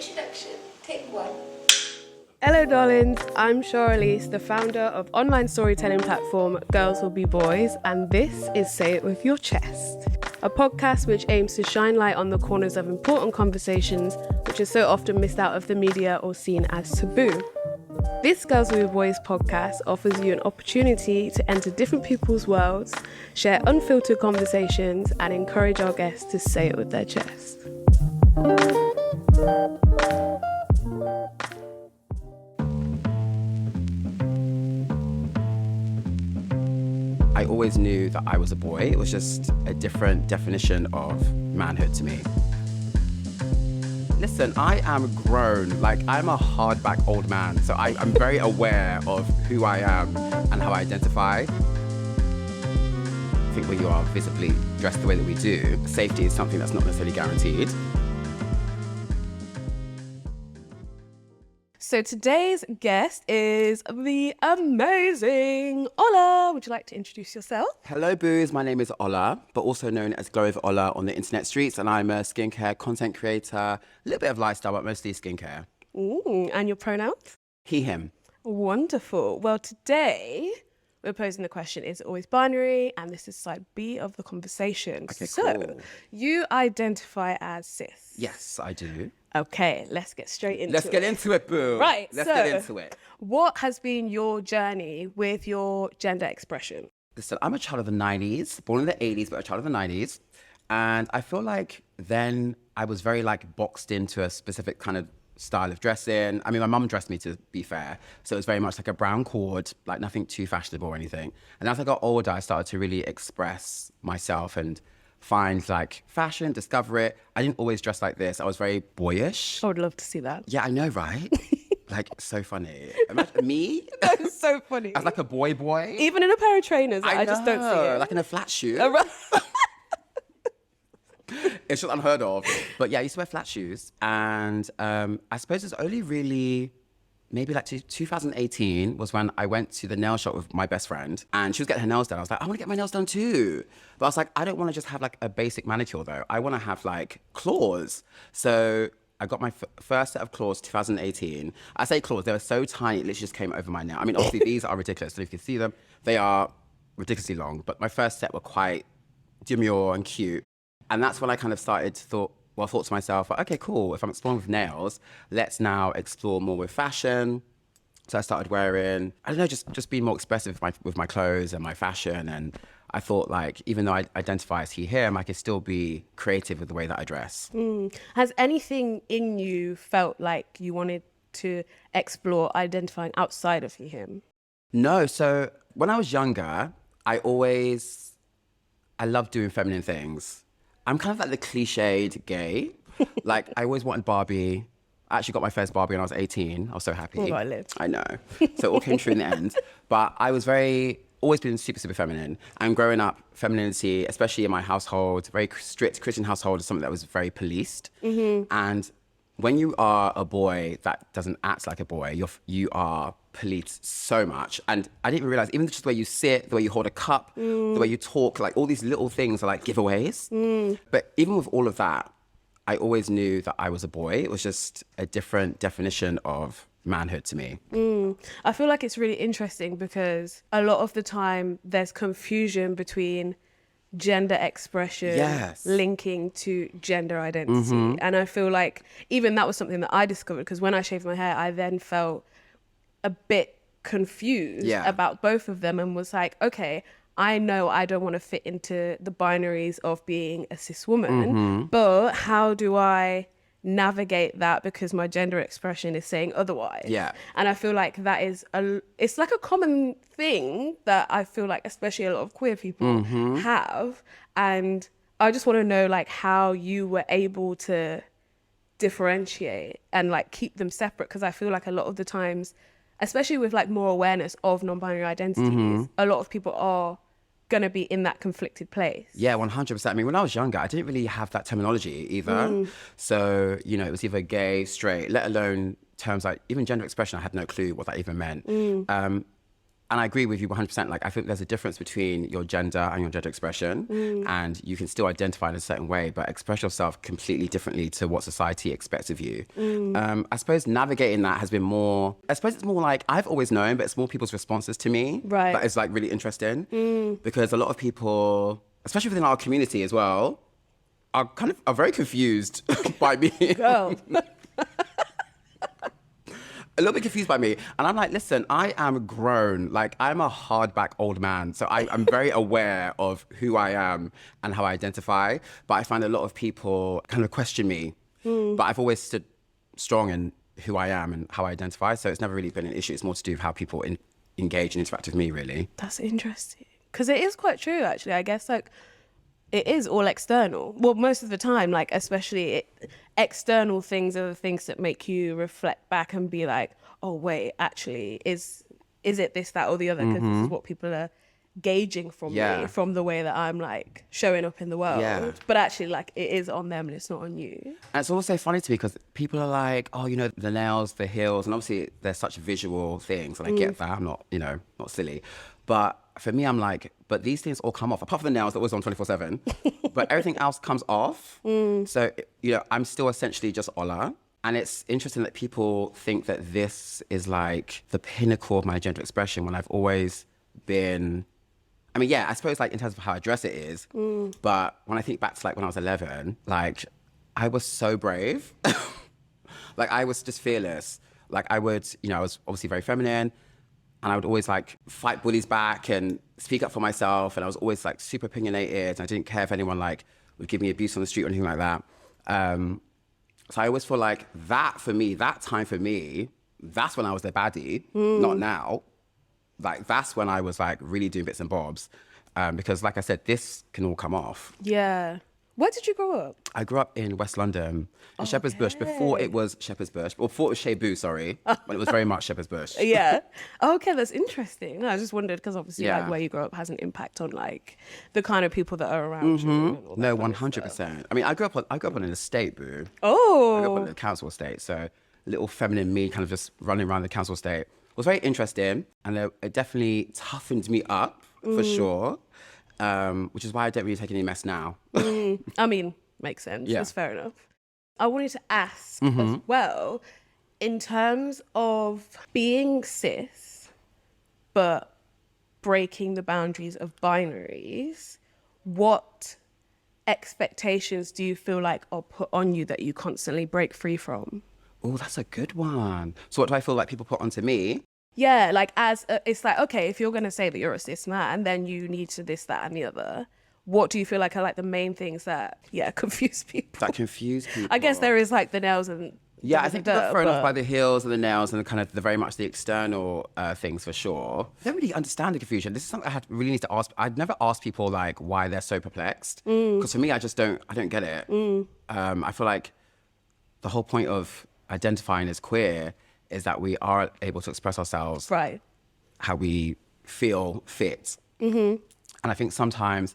Introduction, take one. Hello darlings, I'm Char Ellesse, the founder of online storytelling platform Girls Will Be Boys, and this is Say It With Your Chest, a podcast which aims to shine light on the corners of important conversations which are so often missed out of the media or seen as taboo. This Girls Will Be Boys podcast offers you an opportunity to enter different people's worlds, share unfiltered conversations, and encourage our guests to say it with their chest. I always knew that I was a boy. It was just a different definition of manhood to me. Listen, I am grown. I'm a hardback old man. So I'm very aware of who I am and how I identify. I think when you are visibly dressed the way that we do, safety is something that's not necessarily guaranteed. So today's guest is the amazing Ola. Would you like to introduce yourself? Hello, boos. My name is Ola, but also known as Globe Ola on the internet streets. And I'm a skincare content creator, a little bit of lifestyle, but mostly skincare. And your pronouns? He, him. Wonderful. Well, today we're posing the question, is it always binary? And this is side B of the conversation. Okay, so cool. You identify as cis. Yes, I do. Okay, let's get straight into it. Let's get into it, boo. Right, Let's so get into it. What has been your journey with your gender expression? Listen, I'm a child of the 90s, born in the 80s, but a child of the 90s. And I feel like then I was very boxed into a specific kind of style of dressing. I mean, my mum dressed me, to be fair. So it was very much like a brown cord, nothing too fashionable or anything. And as I got older, I started to really express myself and find fashion, discover it. I didn't always dress like this. I was very boyish. I would love to see that. Yeah, I know, right? So funny. Imagine me. That's so funny. As a boy. Even in a pair of trainers, I just don't see it. In a flat shoe. It's just unheard of. But yeah, I used to wear flat shoes. And I suppose it's only really maybe 2018 was when I went to the nail shop with my best friend and she was getting her nails done. I was like, I want to get my nails done too. But I was like, I don't want to just have a basic manicure though. I want to have claws. So I got my first set of claws 2018. I say claws, they were so tiny, it literally just came over my nail. I mean, obviously these are ridiculous. So if you see them, they are ridiculously long. But my first set were quite demure and cute. And that's when I kind of started to thought to myself, okay, cool. If I'm exploring with nails, let's now explore more with fashion. So I started wearing, I don't know, just being more expressive with my clothes and my fashion. And I thought even though I identify as he, him, I could still be creative with the way that I dress. Has anything in you felt like you wanted to explore identifying outside of he, him? No. So when I was younger, I loved doing feminine things. I'm kind of the cliched gay. I always wanted Barbie. I actually got my first Barbie when I was 18. I was so happy. Oh, I lived. I know. So it all came true in the end. But I was always been super, super feminine. And growing up, femininity, especially in my household, very strict Christian household, is something that was very policed. Mm-hmm. And when you are a boy that doesn't act like a boy, you are policed so much. And I didn't even realize, even just the way you sit, the way you hold a cup, the way you talk, all these little things are giveaways. But even with all of that, I always knew that I was a boy. It was just a different definition of manhood to me. I feel like it's really interesting because a lot of the time there's confusion between gender expression linking to gender identity. Mm-hmm. And I feel like even that was something that I discovered because when I shaved my hair, I then felt a bit confused about both of them and was like, okay, I know I don't want to fit into the binaries of being a cis woman, but how do I navigate that because my gender expression is saying otherwise? Yeah. And I feel like that is it's a common thing that I feel like especially a lot of queer people have. And I just want to know how you were able to differentiate and like keep them separate, because I feel like a lot of the times, especially with like more awareness of non-binary identities, a lot of people are going to be in that conflicted place. Yeah, 100%. I mean, when I was younger, I didn't really have that terminology either. So, you know, it was either gay, straight, let alone terms like even gender expression. I had no clue what that even meant. And I agree with you 100%. Like, I think there's a difference between your gender and your gender expression. And you can still identify in a certain way, but express yourself completely differently to what society expects of you. I suppose navigating that has been more, I suppose it's more like, I've always known, but it's more people's responses to me. Right. That is like really interesting. Because a lot of people, especially within our community as well, are very confused by me. Girl. A little bit confused by me. And I'm like, listen, I am grown. Like, I'm a hardback old man. So I'm very aware of who I am and how I identify. But I find a lot of people kind of question me. But I've always stood strong in who I am and how I identify. So it's never really been an issue. It's more to do with how people engage and interact with me, really. That's interesting. Because it is quite true, actually. I guess, like, it is all external. Well, most of the time, like, especially external things are the things that make you reflect back and be like, oh, wait, actually, is it this, that, or the other? Because this is what people are gauging from me, from the way that I'm, like, showing up in the world. Yeah. But actually, like, it is on them and it's not on you. And it's also funny to me because people are like, oh, you know, the nails, the heels, and obviously they're such visual things. And I get that. I'm not, not silly. But for me, I'm like, but these things all come off. Apart from the nails that was on 24/7. But everything else comes off. So, I'm still essentially just Ola. And it's interesting that people think that this is like the pinnacle of my gender expression when I've always been, I suppose like in terms of how I dress it is. But when I think back to like when I was 11, like I was so brave. Like I was just fearless. Like I would, I was obviously very feminine. And I would always like fight bullies back and speak up for myself. And I was always like super opinionated. And I didn't care if anyone like would give me abuse on the street or anything like that. So I always feel like that time for me, that's when I was the baddie, not now. Like that's when I was like really doing bits and bobs. Because like I said, this can all come off. Yeah. Where did you grow up? I grew up in West London, in Shepherd's Bush, before it was Shepherd's Bush, or before it was Shebu, sorry, when it was very much Shepherd's Bush. Yeah. Okay, that's interesting. No, I just wondered because obviously like where you grow up has an impact on like the kind of people that are around you. No, 100%. I grew up on an estate, boo. Oh. I grew up on a council estate, so little feminine me kind of just running around the council estate. It was very interesting, and it definitely toughened me up, for sure. Which is why I don't really take any mess now. Makes sense. Yeah. That's fair enough. I wanted to ask as well, in terms of being cis, but breaking the boundaries of binaries, what expectations do you feel like are put on you that you constantly break free from? Oh, that's a good one. So what do I feel like people put onto me? Yeah, like it's like, okay, if you're going to say that you're a cis man, then you need to this, that, and the other. What do you feel like are like the main things that, confuse people? That confuse people. I guess there is like the nails and... Yeah, I think they got thrown off by the heels and the nails and the kind of the very much the external things for sure. I don't really understand the confusion. This is something I really need to ask. I'd never asked people like why they're so perplexed. Because for me, I don't get it. I feel like the whole point of identifying as queer is that we are able to express ourselves how we feel fit. And I think sometimes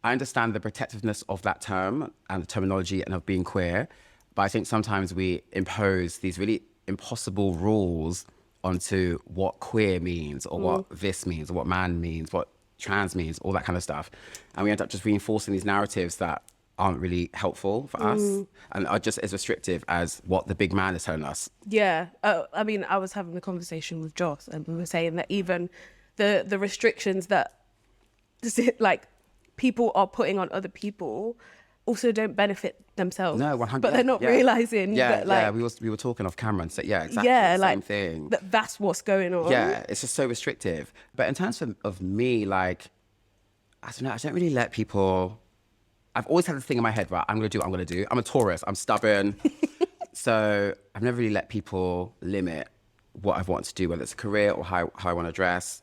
I understand the protectiveness of that term and the terminology and of being queer, but I think sometimes we impose these really impossible rules onto what queer means or what this means or what man means, what trans means, all that kind of stuff. And we end up just reinforcing these narratives that aren't really helpful for us and are just as restrictive as what the big man is telling us. Yeah. I was having a conversation with Joss and we were saying that even the restrictions that like people are putting on other people also don't benefit themselves. No, 100%. But they're not realizing that like... Yeah, we were talking off camera and said, exactly the same thing. That's what's going on. Yeah, it's just so restrictive. But in terms of me, like, I don't know, I don't really let people... I've always had the thing in my head, right, I'm going to do what I'm going to do. I'm a Taurus, I'm stubborn. So I've never really let people limit what I've wanted to do, whether it's a career or how I want to dress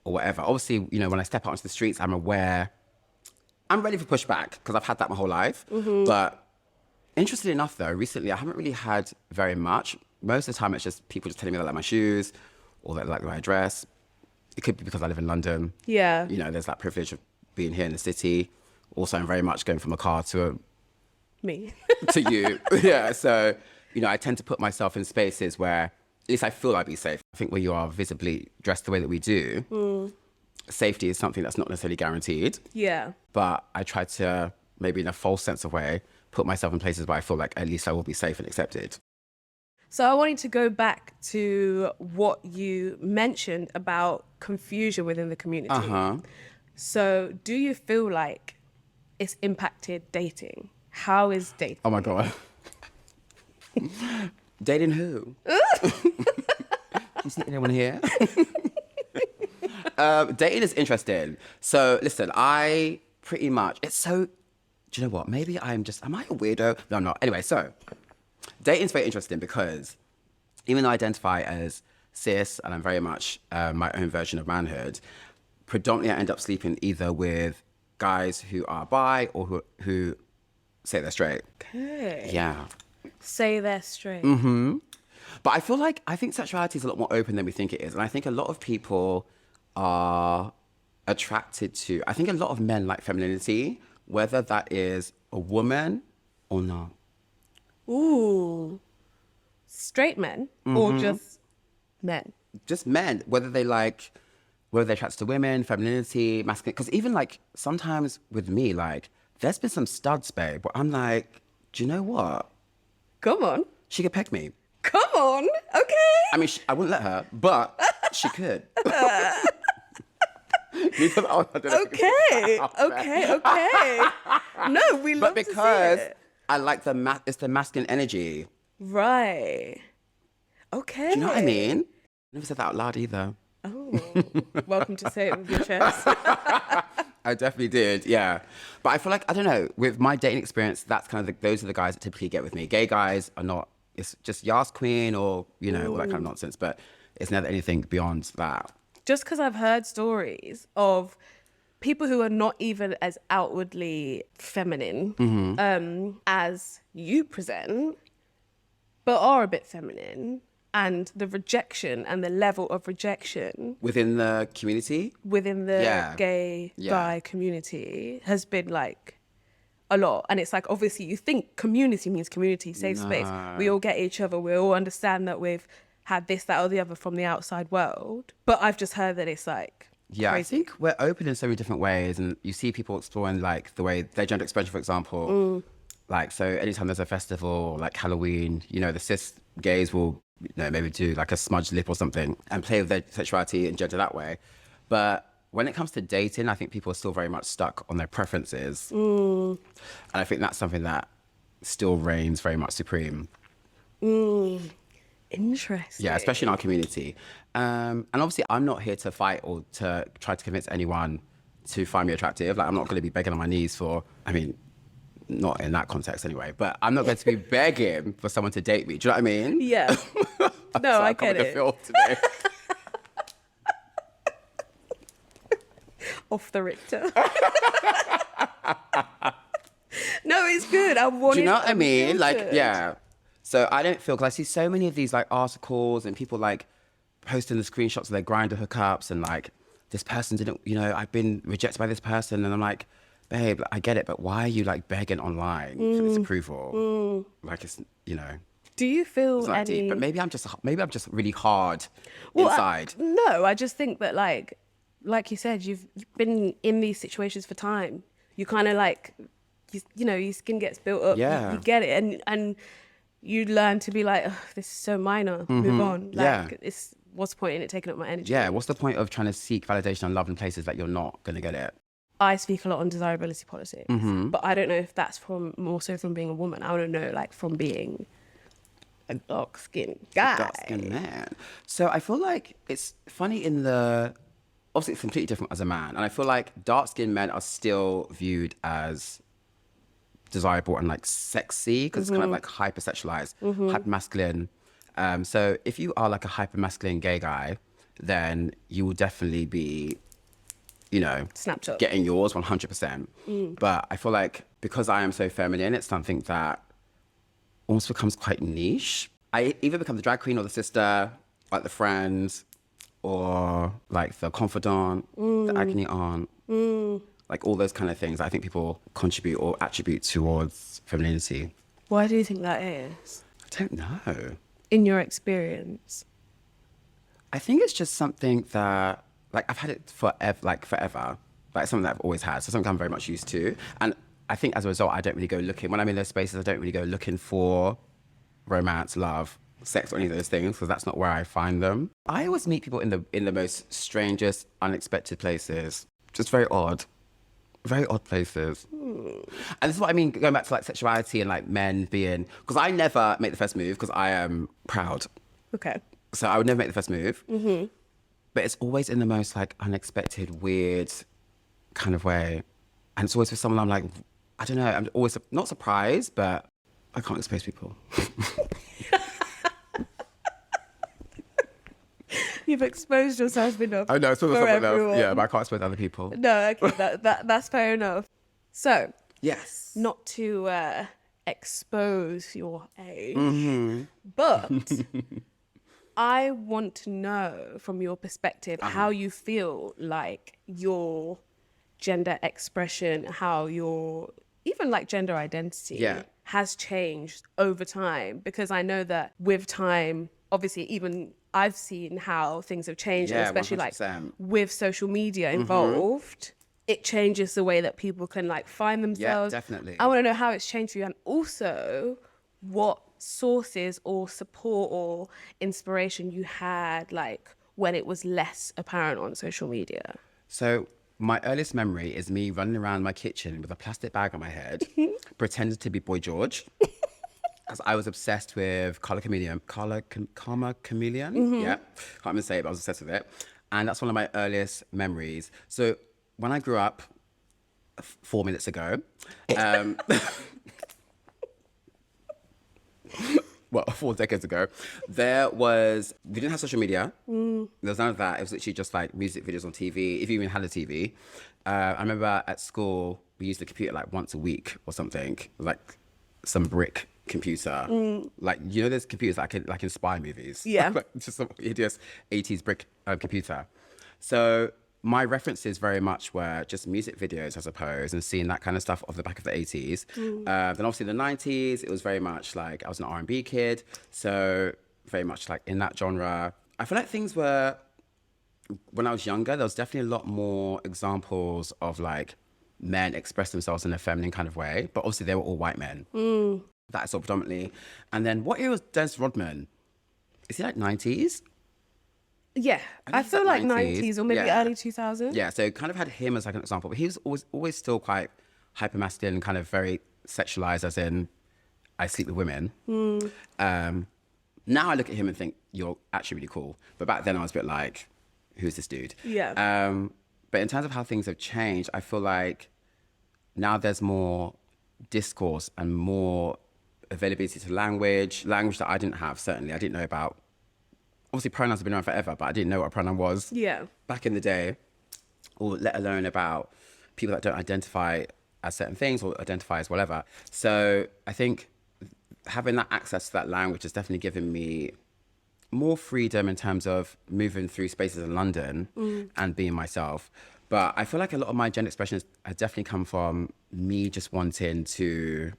or whatever. Obviously, when I step out into the streets, I'm aware, I'm ready for pushback because I've had that my whole life. But interestingly enough, though, recently I haven't really had very much. Most of the time, it's just people just telling me they like my shoes or they like the way I dress. It could be because I live in London. Yeah. There's that privilege of being here in the city. Also, I'm very much going from a car to me to you. Yeah. So, I tend to put myself in spaces where least I feel I'd be safe. I think when you are visibly dressed the way that we do, safety is something that's not necessarily guaranteed. Yeah. But I try to, maybe in a false sense of way, put myself in places where I feel like at least I will be safe and accepted. So I wanted to go back to what you mentioned about confusion within the community. So do you feel like it's impacted dating? How is dating? Oh my God. Dating who? You see anyone here? Dating is interesting. So listen, I pretty much, it's so, do you know what? Maybe am I a weirdo? No, I'm not. Anyway, so dating's very interesting because even though I identify as cis and I'm very much my own version of manhood, predominantly I end up sleeping either with guys who are bi or who say they're straight. Okay. Yeah. Say they're straight. But I think sexuality is a lot more open than we think it is. And I think a lot of people are attracted to, I think a lot of men like femininity, whether that is a woman or not. Ooh. Straight men or just men? Just men, whether they're attracted to women, femininity, masculine. Because even like sometimes with me, like there's been some studs, babe, but I'm like, do you know what? Come on. She could peck me. Come on. Okay. I mean, I wouldn't let her, but she could. Okay. No, we love to see it. I like it's the masculine energy. Right. Okay. Do you know what I mean? I never said that out loud either. Oh, welcome to say it with your chest. I definitely did, yeah. But I feel like, I don't know, with my dating experience, that's kind of those are the guys that typically get with me. Gay guys are not, it's just Yas Queen or, you know, all that kind of nonsense. But it's never anything beyond that. Just because I've heard stories of people who are not even as outwardly feminine as you present, but are a bit feminine. And the rejection and the level of rejection within the community, within the gay guy community has been like a lot. And it's like, obviously you think community means community, safe space. We all get each other. We all understand that we've had this, that or the other from the outside world. But I've just heard that it's like crazy. I think we're open in so many different ways. And you see people exploring like the way their gender expression, for example. Like, so anytime there's a festival like Halloween, you know, the cis gays will, you know, maybe do like a smudged lip or something and play with their sexuality and gender that way. But when it comes to dating, I think people are still very much stuck on their preferences. And I think that's something that still reigns very much supreme. Interesting. Yeah, especially in our community. And obviously I'm not here to fight or to try to convince anyone to find me attractive. Like, I'm not going to be begging on my knees for, I mean, not in that context anyway, but I'm not going to be begging for someone to date me. Do you know what I mean? Yeah. No, I get it. Today. Off the Richter. No, it's good. I want. Do you know what I mean? Like, yeah. So I don't feel, because I see so many of these like articles and people like posting the screenshots of their Grindr hookups and like, this person didn't, you know, I've been rejected by this person, and I'm like, babe, I get it, but why are you like begging online for this approval? Like, it's, you know. Do you feel it's not any? Deep, but maybe I'm just really hard inside. No, I just think that like you said, you've been in these situations for time. You kind of like, you know, your skin gets built up. Yeah. You get it, and you learn to be like, oh, this is so minor. Move on. Like, what's the point in it taking up my energy? Yeah. What's the point of trying to seek validation and love in places that you're not going to get it? I speak a lot on desirability politics, but I don't know if that's more so from being a woman. I don't know, like from being a dark-skinned guy. Dark-skinned man. So I feel like it's funny obviously it's completely different as a man. And I feel like dark-skinned men are still viewed as desirable and like sexy because it's kind of like hypersexualized, hypermasculine. So if you are like a hypermasculine gay guy, then you will definitely be, you know, Snapchat getting yours 100%. But I feel like because I am so feminine, it's something that almost becomes quite niche. I either become the drag queen or the sister, like the friend, or like the confidant, the agony aunt, like all those kind of things. I think people contribute or attribute towards femininity. Why do you think that is? I don't know. In your experience? I think it's just something that, like, I've had it forever, like something that I've always had. So something I'm very much used to. And I think as a result, I don't really go looking, when I'm in those spaces, I don't really go looking for romance, love, sex, or any of those things, because that's not where I find them. I always meet people in the most strangest, unexpected places. Just very odd places. And this is what I mean, going back to like sexuality and like men being, because I never make the first move because I am proud. Okay. So I would never make the first move. Mm-hmm. But it's always in the most like unexpected, weird kind of way. And it's always with someone I'm like, I don't know, I'm always not surprised, but I can't expose people. You've exposed yourself enough. I know, it's for everyone. enough. Yeah, but I can't expose other people. No, okay, that's fair enough. So, yes, not to expose your age, but I want to know from your perspective how you feel like your gender expression, how your even like gender identity has changed over time. Because I know that with time, obviously, even I've seen how things have changed, and especially 100%. like with social media involved, it changes the way that people can like find themselves. Yeah, definitely. I want to know how it's changed for you, and also what sources or support or inspiration you had like when it was less apparent on social media. So my earliest memory is me running around my kitchen with a plastic bag on my head, pretending to be Boy George. Because I was obsessed with Karma Chameleon. Yeah, can't even say it, but I was obsessed with it. And that's one of my earliest memories. So when I grew up 4 minutes ago, well, 4 decades ago, we didn't have social media. There was none of that. It was literally just like music videos on TV, if you even had a TV. I remember at school, we used the computer like once a week or something, like some brick computer. Like, you know, there's computers that can like in spy movies. Yeah. Like, just some hideous 80s brick computer. So my references very much were just music videos, I suppose, and seeing that kind of stuff off the back of the 80s. Then obviously the 90s, it was very much like, I was an R&B kid, so very much like in that genre. I feel like things were, when I was younger, there was definitely a lot more examples of like men express themselves in a feminine kind of way, but obviously they were all white men. That's all predominantly. And then what year was Dennis Rodman? Is he like 90s? Yeah, I feel like 90s or maybe early 2000s. Yeah, so kind of had him as like an example, but he was always still quite hyper-masculine, kind of very sexualized, as in, I sleep with women. Now I look at him and think, you're actually really cool. But back then I was a bit like, who's this dude? Yeah. But in terms of how things have changed, I feel like now there's more discourse and more availability to language that I didn't have, certainly. I didn't know about, obviously pronouns have been around forever, but I didn't know what a pronoun was back in the day, or let alone about people that don't identify as certain things or identify as whatever. So I think having that access to that language has definitely given me more freedom in terms of moving through spaces in London and being myself. But I feel like a lot of my gender expressions have definitely come from me just wanting to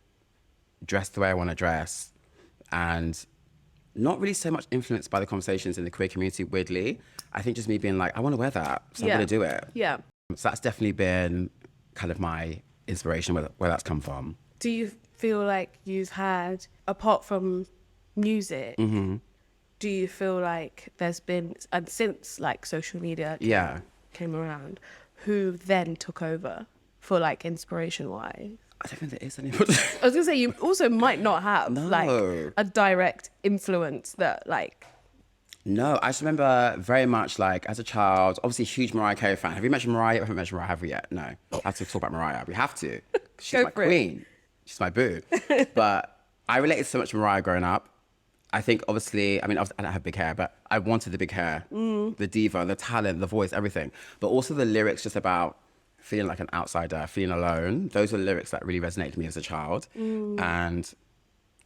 dress the way I want to dress, and not really so much influenced by the conversations in the queer community, weirdly. I think just me being like, I want to wear that, so I'm going to do it. Yeah. So that's definitely been kind of my inspiration, where that's come from. Do you feel like you've had, apart from music, do you feel like there's been, and since like social media came around, who then took over for like inspiration wise? I don't think there is anybody. I was gonna say, you also might not have like a direct influence that like. No, I just remember very much like as a child, obviously a huge Mariah Carey fan. Have you mentioned Mariah? I haven't mentioned Mariah, have we yet? No. I have to talk about Mariah. We have to. She's my queen. She's my boo. But I related so much to Mariah growing up. I think obviously, I mean, I don't have big hair, but I wanted the big hair, the diva, the talent, the voice, everything. But also the lyrics just about feeling like an outsider, feeling alone. Those were lyrics that really resonated with me as a child. And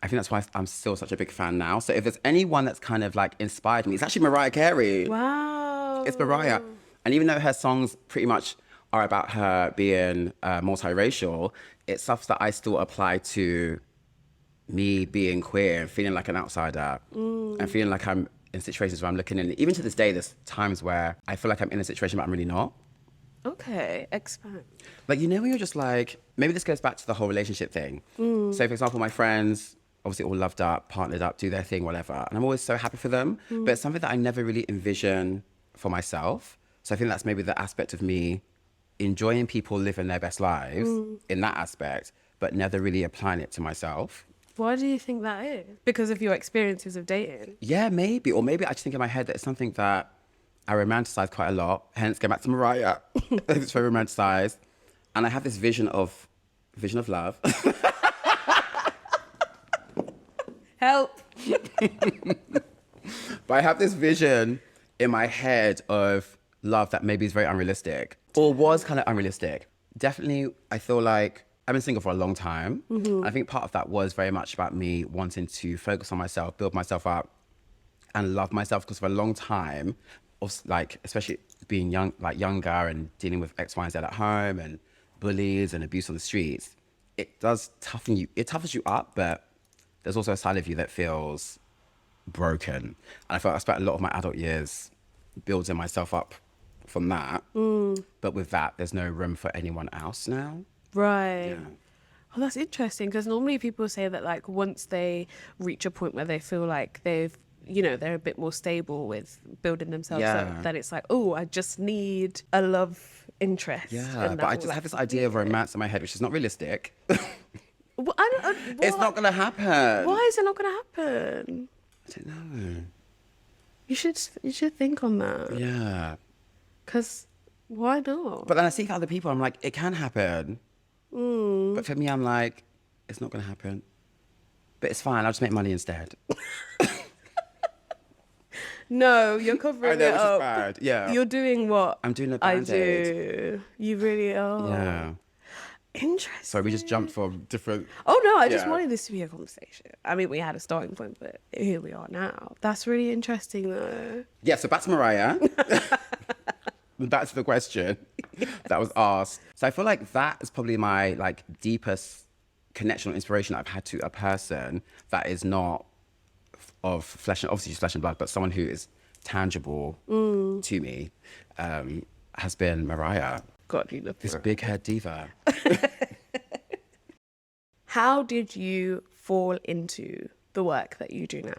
I think that's why I'm still such a big fan now. So if there's anyone that's kind of like inspired me, it's actually Mariah Carey. Wow. It's Mariah. And even though her songs pretty much are about her being multiracial, it's stuff that I still apply to me being queer and feeling like an outsider and feeling like I'm in situations where I'm looking in. Even to this day, there's times where I feel like I'm in a situation, but I'm really not. Okay, expand. Like, you know, when you're just like, maybe this goes back to the whole relationship thing. So, for example, my friends, obviously all loved up, partnered up, do their thing, whatever. And I'm always so happy for them. But it's something that I never really envision for myself. So I think that's maybe the aspect of me enjoying people living their best lives in that aspect, but never really applying it to myself. Why do you think that is? Because of your experiences of dating? Yeah, maybe. Or maybe I just think in my head that it's something that I romanticize quite a lot. Hence, go back to Mariah. It's very romanticized. And I have this vision of love. Help. But I have this vision in my head of love that maybe is very unrealistic or was kind of unrealistic. Definitely, I feel like I've been single for a long time. I think part of that was very much about me wanting to focus on myself, build myself up and love myself, because for a long time, like, especially being younger and dealing with X, Y, and Z at home and bullies and abuse on the streets, it does toughen you. It toughens you up, but there's also a side of you that feels broken. And I felt I spent a lot of my adult years building myself up from that. But with that, there's no room for anyone else now. Right. Yeah. Well, that's interesting, because normally people say that, like, once they reach a point where they feel like they've, you know, they're a bit more stable with building themselves up, that it's like, oh, I just need a love interest. Yeah, but I just have this idea of romance in my head, which is not realistic. Well, It's not going to happen. Why is it not going to happen? I don't know. You should think on that. Yeah. Because why not? But then I see other people, I'm like, it can happen. But for me, I'm like, it's not going to happen. But it's fine. I'll just make money instead. No, you're covering it up. Bad. Yeah. You're doing what I'm doing a I Band-Aid. do. You really are. Yeah. Interesting. So we just jumped from different... Oh, no, I just Yeah. wanted this to be a conversation. I mean, we had a starting point, but here we are now. That's really interesting, though. Yeah, so back to Mariah. Back to the question that was asked. So I feel like that is probably my, like, deepest connection or inspiration I've had to a person that is not of flesh and, obviously just flesh and blood, but someone who is tangible to me, has been Mariah. God, you love This her. big head diva. How did you fall into the work that you do now?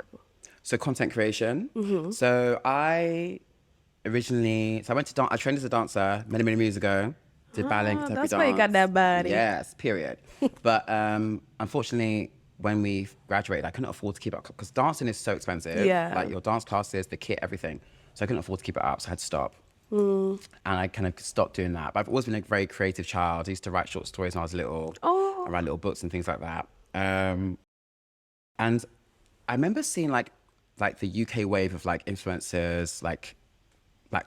So content creation. So I went to dance. I trained as a dancer many, many years ago. Did ballet, contemporary that's dance. why you got that body. Yes, period. But unfortunately, when we graduated, I couldn't afford to keep up because dancing is so expensive. Yeah. Like your dance classes, the kit, everything. So I couldn't afford to keep it up, so I had to stop. And I kind of stopped doing that. But I've always been a very creative child. I used to write short stories when I was little. I write little books and things like that. And I remember seeing like the UK wave of like influencers, like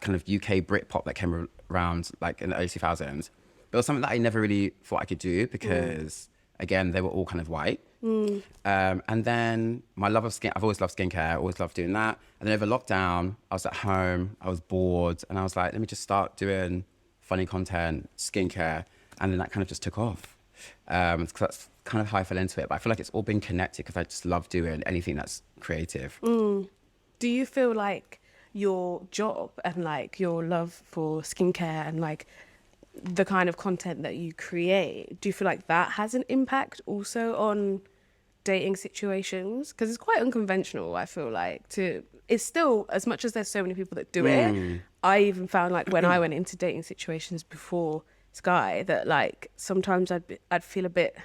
kind of UK Britpop that came around like in the early 2000s. But it was something that I never really thought I could do because, again, they were all kind of white. And then my love of skin, I've always loved skincare, always loved doing that. And then over lockdown, I was at home, I was bored, and I was like, let me just start doing funny content, skincare. And then that kind of just took off. So that's kind of how I fell into it. But I feel like it's all been connected because I just love doing anything that's creative. Do you feel like your job and like your love for skincare and like the kind of content that you create, do you feel like that has an impact also on dating situations? Because it's quite unconventional, I feel like. It's still, as much as there's so many people that do it, I even found like when I went into dating situations before Sky that like sometimes I'd feel a bit,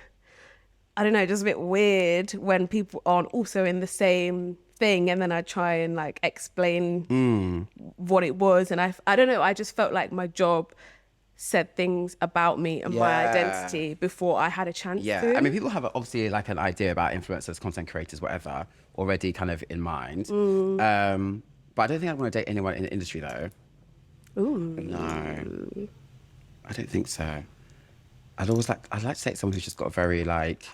I don't know, just a bit weird when people aren't also in the same thing, and then I'd try and like explain what it was, and I don't know, I just felt like my job said things about me and my identity before I had a chance to. I mean, people have obviously like an idea about influencers, content creators, whatever, already kind of in mind. But I don't think I'd want to date anyone in the industry though. No, I don't think so. I'd like to date someone who's just got a very like,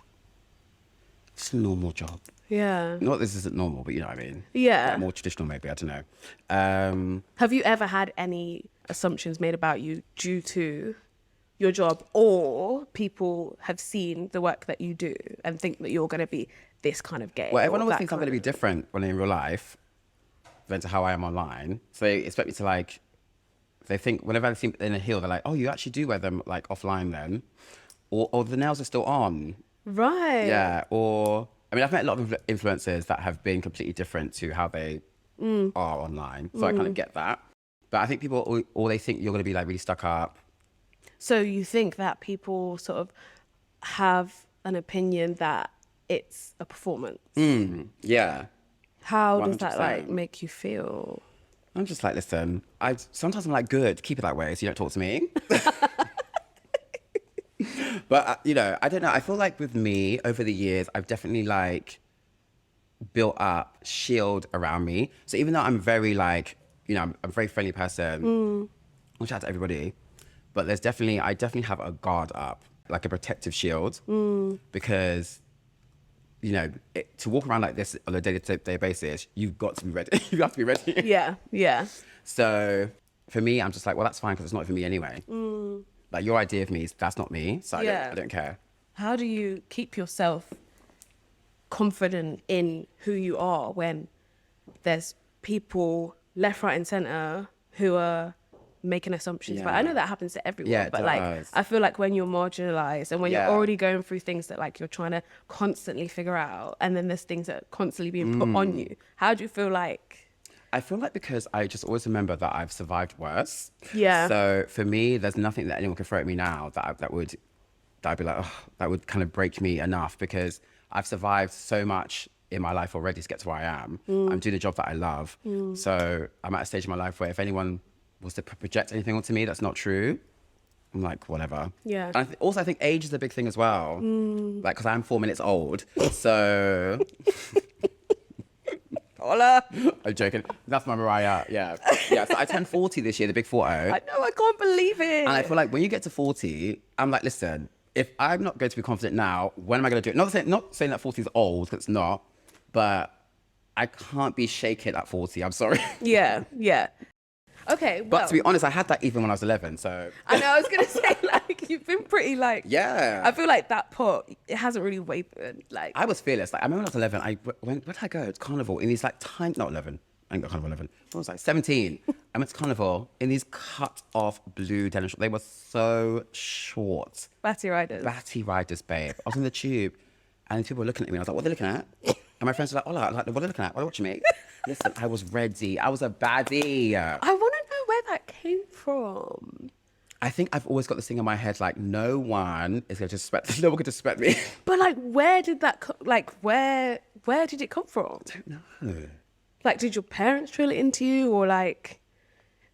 just a normal job. Not this isn't normal, but you know what I mean. Like more traditional maybe, I don't know. Have you ever had any assumptions made about you due to your job, or people have seen the work that you do and think that you're going to be this kind of gay? Well, everyone always thinks I'm going to be different when in real life. than to how I am online. So they expect me to like, they think whenever I see in a heel, they're like, oh, you actually do wear them like offline then, or the nails are still on. Right. Yeah. Or I mean, I've met a lot of influencers that have been completely different to how they are online. So I kind of get that. But I think people, or they think you're going to be like really stuck up. So you think that people sort of have an opinion that it's a performance? Yeah. How 100%. does that like make you feel? I'm just like, listen, sometimes I'm like, good, keep it that way so you don't talk to me. But, you know, I don't know. I feel like with me over the years, I've definitely like built up shield around me. So even though I'm very like, you know, I'm a very friendly person, shout out to everybody, but I definitely have a guard up, like a protective shield, because, you know, to walk around like this on a day-to-day basis, you've got to be ready. You have to be ready. Yeah, yeah. So for me, I'm just like, well, that's fine because it's not for me anyway. Like your idea of me, that's not me, so I don't care. How do you keep yourself confident in who you are when there's people left, right and centre who are making assumptions? But I know that happens to everyone, but like I feel like when you're marginalised and when you're already going through things that like you're trying to constantly figure out, and then there's things that are constantly being put on you, how do you feel like? I feel like because I just always remember that I've survived worse. Yeah. So for me, there's nothing that anyone can throw at me now that I'd be like, oh, that would kind of break me enough, because I've survived so much in my life already to get to where I am. I'm doing a job that I love. So I'm at a stage in my life where if anyone was to project anything onto me that's not true, I'm like, whatever. Yeah. And I think age is a big thing as well. Like, because I'm 4 minutes old. So... Ola. I'm joking. That's my Mariah. Yeah. Yeah. So I turned 40 this year, the big 40. I know, I can't believe it. And I feel like when you get to 40, I'm like, listen, if I'm not going to be confident now, when am I going to do it? Not saying that 40 is old, because it's not, but I can't be shaken at 40. I'm sorry. Yeah, yeah. Okay, well. But to be honest, I had that even when I was 11, so. I know, I was going to say, like, you've been pretty, like. Yeah. I feel like that pot, it hasn't really wavered, like. I was fearless. Like, I remember when I was 11, where did I go? It's Carnival in these, like, not 11. I ain't got Carnival 11. I was like 17. I went to Carnival in these cut-off blue denim shorts. They were so short. Batty riders. Batty riders, babe. I was in the tube, and people were looking at me, and I was like, what are they looking at? And my friends were like, Ola, like, what are they looking at? What are they watching me? Listen, I was ready. I was a baddie. I want to know where that came from. I think I've always got this thing in my head, like, no one is going to disrespect, no one could disrespect me. But, like, where did that, where did it come from? I don't know. Like, did your parents drill it into you, or, like,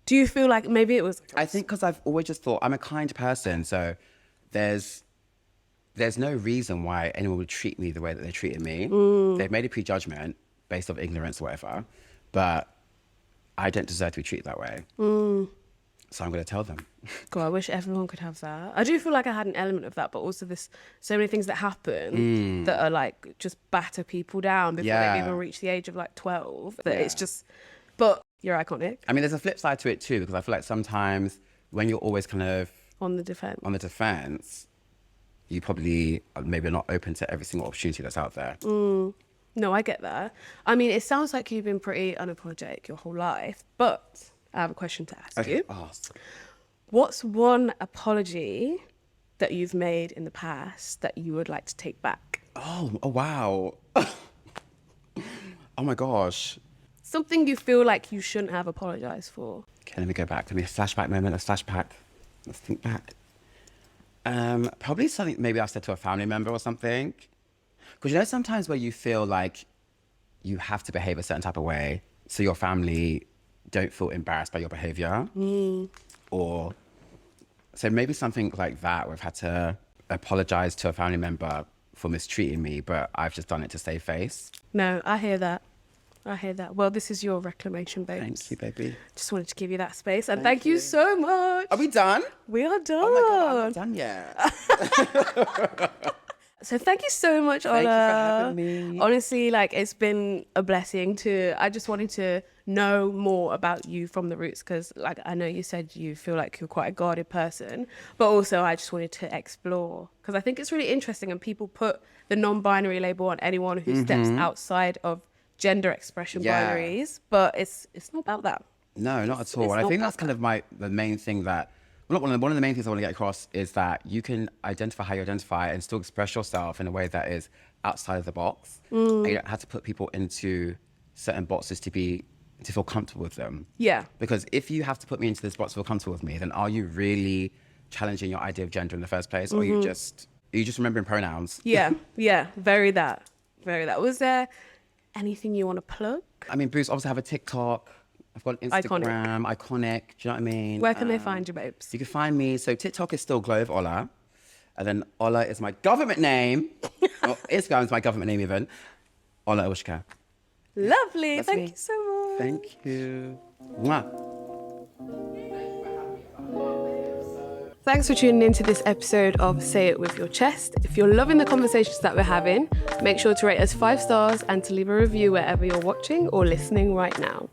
do you feel like maybe it was... I think because I've always just thought I'm a kind person, so there's no reason why anyone would treat me the way that they treated me. They've made a prejudgment based off ignorance or whatever, but I don't deserve to be treated that way. So I'm going to tell them. God, I wish everyone could have that. I do feel like I had an element of that, but also there's so many things that happen that are like just batter people down before they've even reached the age of like 12. That it's just, but you're iconic. I mean, there's a flip side to it too, because I feel like sometimes when you're always kind of on the defense, you probably maybe are not open to every single opportunity that's out there. No, I get that. I mean, it sounds like you've been pretty unapologetic your whole life, but I have a question to ask you. Ask. What's one apology that you've made in the past that you would like to take back? Oh wow. Oh my gosh. Something you feel like you shouldn't have apologized for. Okay, let me go back. Give me a flashback moment, Let's think back. Probably something maybe I said to a family member or something. Because you know sometimes where you feel like you have to behave a certain type of way so your family don't feel embarrassed by your behavior. Or so maybe something like that where I've had to apologize to a family member for mistreating me, but I've just done it to save face. No, I hear that. Well, this is your reclamation, babe. Thank you, baby. Just wanted to give you that space. And thank you so much. Are we done? We are done. Oh my God, I'm not done yet. So thank you so much, Ola. Thank you for having me. Honestly, like, it's been a blessing I just wanted to know more about you from the roots, because like I know you said you feel like you're quite a guarded person, but also I just wanted to explore, because I think it's really interesting, and people put the non-binary label on anyone who steps outside of gender expression binaries, but it's not about that. No, not at all. And I think that's kind of the main thing that, well, one of the main things I want to get across is that you can identify how you identify and still express yourself in a way that is outside of the box. And you don't have to put people into certain boxes to feel comfortable with them. Yeah. Because if you have to put me into this box to feel comfortable with me, then are you really challenging your idea of gender in the first place? Or are you just remembering pronouns? Yeah, very that. Was there anything you want to plug? I mean, Bruce, obviously I have a TikTok. I've got Instagram, iconic. Do you know what I mean? Where can they find you, babes? You can find me. So TikTok is still Globe Ola. And then Ola is my government name. Instagram is my government name even. Ola Awosika. Lovely. That's Thank me. you so much. Thank you. Mwah. Thanks for tuning into this episode of Say It With Your Chest. If you're loving the conversations that we're having, make sure to rate us 5 stars and to leave a review wherever you're watching or listening right now.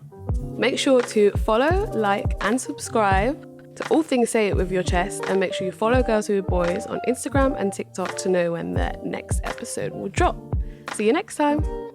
Make sure to follow, like, and subscribe to all things Say It With Your Chest, and make sure you follow Girls Who Are Boys on Instagram and TikTok to know when the next episode will drop. See you next time.